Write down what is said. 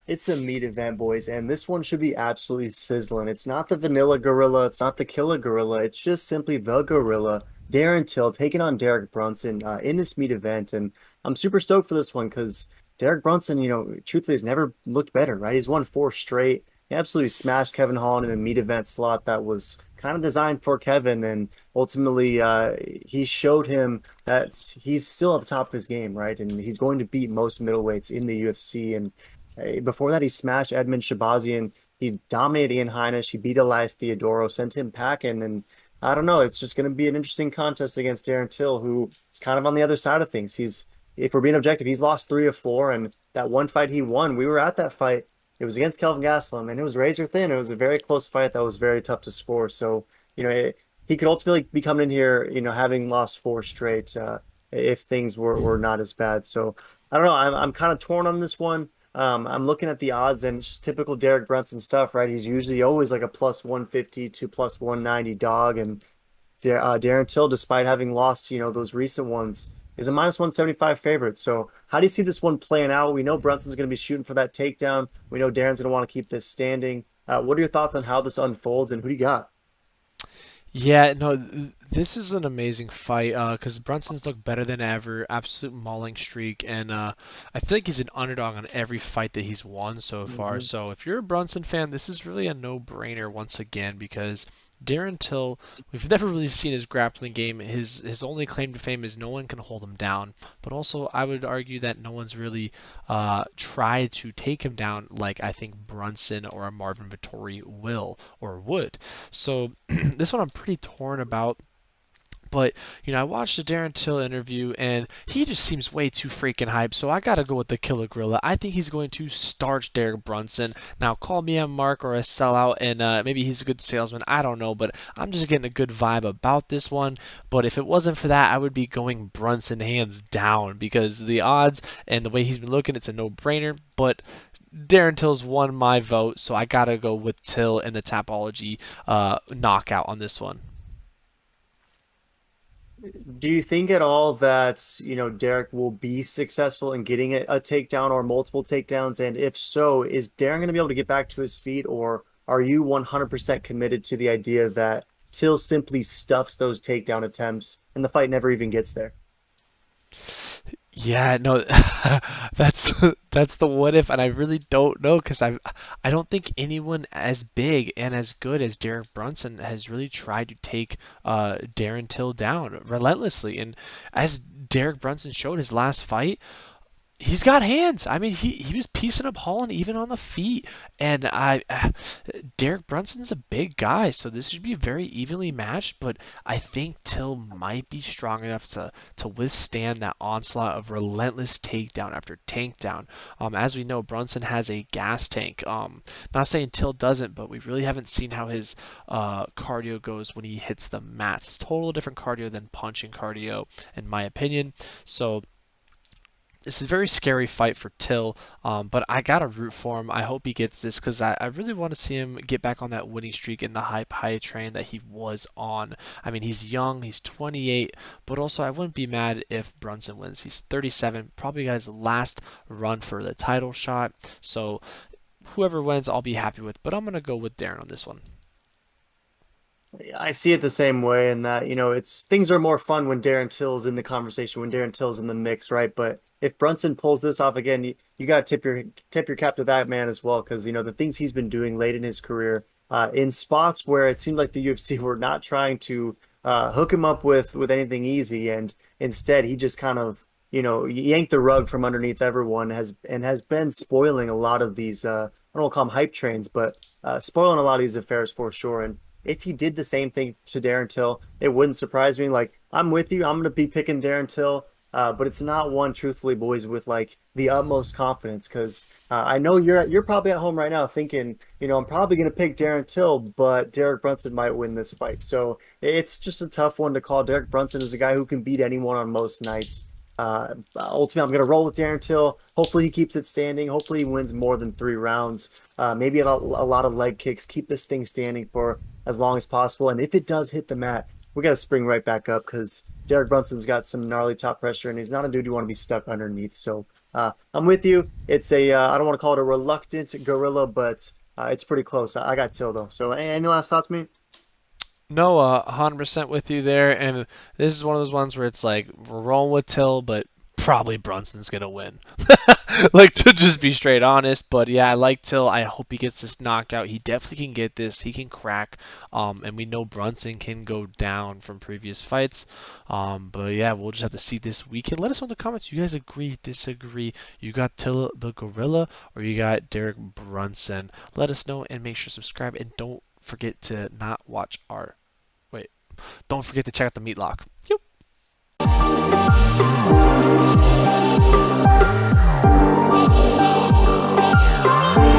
It's the meat event, boys, and this one should be absolutely sizzling. It's not the vanilla gorilla, it's not the killer gorilla, it's just simply the gorilla, Darren Till, taking on Derek Brunson in this meat event. And I'm super stoked for this one because Derek Brunson, truthfully, has never looked better, right? He's won four straight. He absolutely smashed Kevin Holland in a meat event slot that was kind of designed for Kevin, and ultimately, he showed him that he's still at the top of his game, right? And he's going to beat most middleweights in the UFC. And before that, he smashed Edmund Shabazian. He dominated Ian Heinisch. He beat Elias Theodoro, sent him packing. And I don't know. It's just going to be an interesting contest against Darren Till, who is kind of on the other side of things. If we're being objective, he's lost three of four. And that one fight he won, we were at that fight. It was against Kelvin Gastelum, and it was razor thin. It was a very close fight that was very tough to score. So, he could ultimately be coming in here, having lost four straight, if things were not as bad. So, I don't know. I'm kind of torn on this one. I'm looking at the odds, and it's just typical Derek Brunson stuff, right? He's usually always like a plus 150 to plus 190 dog, and Darren Till, despite having lost, those recent ones, is a minus 175 favorite. So how do you see this one playing out? We know Brunson's going to be shooting for that takedown. We know Darren's going to want to keep this standing. What are your thoughts on how this unfolds, and who do you got? Yeah, no, this is an amazing fight because Brunson's looked better than ever, absolute mauling streak, and I feel like he's an underdog on every fight that he's won so far. Hmm. So if you're a Brunson fan, this is really a no-brainer once again because Darren Till, we've never really seen his grappling game. His only claim to fame is no one can hold him down, but also I would argue that no one's really tried to take him down like I think Brunson or a Marvin Vettori will or would. So this one I'm pretty torn about. But I watched the Darren Till interview, and he just seems way too freaking hyped. So I gotta go with the Killer Gorilla. I think he's going to starch Derek Brunson. Now, call me a mark or a sellout, and maybe he's a good salesman. I don't know, but I'm just getting a good vibe about this one. But if it wasn't for that, I would be going Brunson hands down because the odds and the way he's been looking, it's a no-brainer. But Darren Till's won my vote, so I gotta go with Till and the Tapology knockout on this one. Do you think at all that, Derek will be successful in getting a takedown or multiple takedowns? And if so, is Darren going to be able to get back to his feet, or are you 100% committed to the idea that Till simply stuffs those takedown attempts and the fight never even gets there? Yeah, no, that's that's the what if, and I really don't know because I don't think anyone as big and as good as Derek Brunson has really tried to take Darren Till down relentlessly. And as Derek Brunson showed his last fight, he's got hands. I mean, he was piecing up Holland even on the feet, and Derek Brunson's a big guy, so this should be very evenly matched. But I think Till might be strong enough to withstand that onslaught of relentless takedown after takedown. As we know, Brunson has a gas tank. Not saying Till doesn't, but we really haven't seen how his cardio goes when he hits the mats. It's total different cardio than punching cardio, in my opinion. So this is a very scary fight for Till, but I gotta root for him. I hope he gets this because I really want to see him get back on that winning streak in the hype high train that he was on. I mean, he's young, he's 28, but also I wouldn't be mad if Brunson wins. He's 37, probably got his last run for the title shot. So whoever wins, I'll be happy with. But I'm gonna go with Darren on this one. I see it the same way in that, it's things are more fun when Darren Till's in the conversation, when Darren Till's in the mix, right? But if Brunson pulls this off again, you got to tip your cap to that man as well, because the things he's been doing late in his career, in spots where it seemed like the UFC were not trying to hook him up with anything easy, and instead he just kind of yanked the rug from underneath everyone, has been spoiling a lot of these I don't want to call them hype trains, but spoiling a lot of these affairs for sure. And if he did the same thing to Darren Till, it wouldn't surprise me. Like, I'm with you. I'm going to be picking Darren Till, but it's not one, truthfully, boys, with like the utmost confidence. Because I know you're probably at home right now thinking, I'm probably going to pick Darren Till, but Derek Brunson might win this fight. So it's just a tough one to call. Derek Brunson is a guy who can beat anyone on most nights. Ultimately, I'm going to roll with Darren Till. Hopefully, he keeps it standing. Hopefully, he wins more than 3 rounds. Maybe a lot of leg kicks. Keep this thing standing for as long as possible. And if it does hit the mat, we got to spring right back up because Derek Brunson's got some gnarly top pressure, and he's not a dude you want to be stuck underneath. So I'm with you. It's a I don't want to call it a reluctant gorilla, but it's pretty close. I got Till though. So any last thoughts, me? No, 100% with you there. And this is one of those ones where it's like we're rolling with Till, but probably Brunson's gonna win. Like to just be straight honest, but yeah, I like Till. I hope he gets this knockout. He definitely can get this. He can crack. And we know Brunson can go down from previous fights. But yeah, we'll just have to see this weekend. Let us know in the comments. You guys agree, disagree? You got Till the Gorilla, or you got Derek Brunson? Let us know and make sure to subscribe, and don't forget to not watch our Wait, don't forget to check out the meat lock. Yep.